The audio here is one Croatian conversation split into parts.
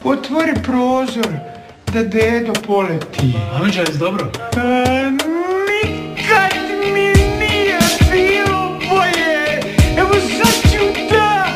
Otvori prozor da dedo poleti. Anđelis, dobro? Nikad mi nije bilo bolje. Evo sad ću da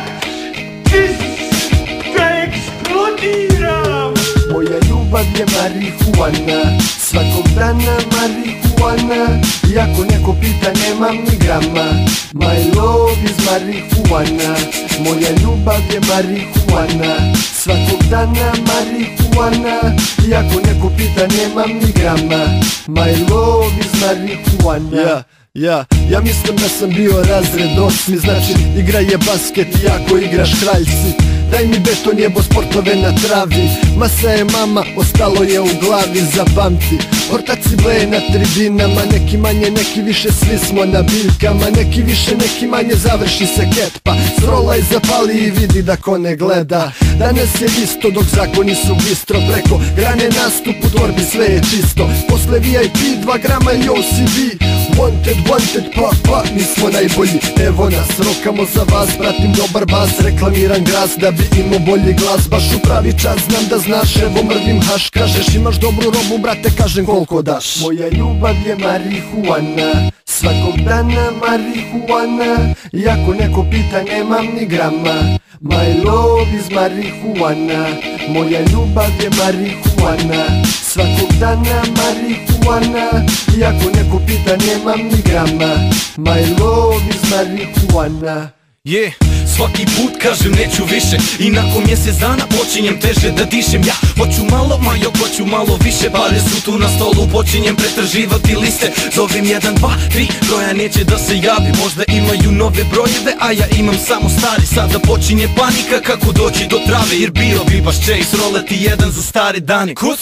eksplodiram. Moja ljubav je marihuana, svakog dana marihuana. Iako neko pita nemam ni grama, my love is marihuana. Moja ljubav je marihuana, svakog dana marihuana. Iako neko pita nemam ni grama, my love is marihuana. Ja mislim da sam bio razred osmi, znači igra je basket i ako igraš kralj si. Daj mi beton jebo sportove na travi, masa je mama, ostalo je u glavi, zapamti. Ortaci bleje na tribinama, neki manje, neki više, svi smo na biljkama. Neki više, neki manje, završi se ketpa. Srolaj, zapali i vidi da ko ne gleda. Danas je isto dok zakoni su bistro, preko grane nastup u torbi sve je čisto. Posle VIP 2 grama i OCB, wanted, pa, mi smo najbolji. Evo nas, rokamo za vas, pratim dobar bas, reklamiram gras da bi imao bolji glas. Baš u pravi čas, znam da znaš, evo mrvim haš. Kažeš imaš dobru robu, brate, kažem koliko daš. Moja ljubav je marihuana, svakog dana marihuana. Iako neko pita nemam ni grama, my love is marihuana. Moja ljubav je marihuana, svakog dana marihuana. Iako neko pita nemam ni grama, my love is marihuana. Svaki put kažem neću više i nakon mjesec dana počinjem teže da dišem. Ja hoću malo, hoću malo više, pare su tu na stolu, počinjem pretraživati liste. Zovem 1, 2, 3, broja neće da se javi, možda imaju nove brojeve, a ja imam samo stari. Sada počinje panika kako doći do trave, jer bio bi baš chase, roleti jedan za stare dane. Kuc,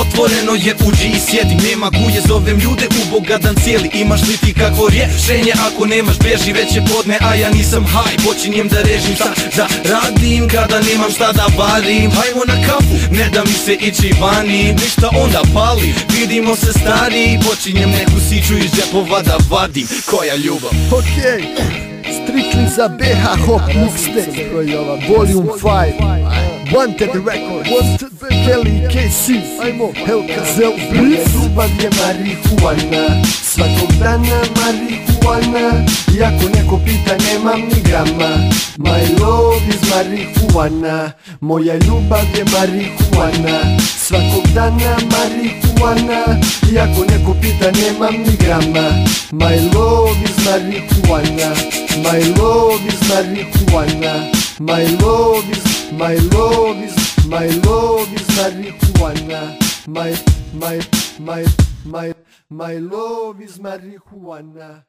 otvoreno je, uđi i sjedi, nema guje, zovem ljude u bogadan cijeli. Imaš li ti kakvo rješenje, ako nemaš beži, već je podne, a ja nisam high. Počinjem da režim šta da radim kada nemam šta da varim. Hajmo na kafu, ne da mi se ići vani, ništa onda pali, vidimo se stari. Počinjem neku siću iz džepova da vadim, koja ljubav. Okej, strictly za BH Hop Mixtape, Volume 5, Wanted Records, Kelly KC, Hellkazel Blitz. Ljubav je marihuana, svakog dana marihuana. Iako neko pita nemam ni grama, my love is marihuana. Moja ljubav je marihuana, svakog dana marihuana. Iako neko pita nemam ni grama, my love is marihuana. My love is marihuana. My love is marihuana. My love is marihuana.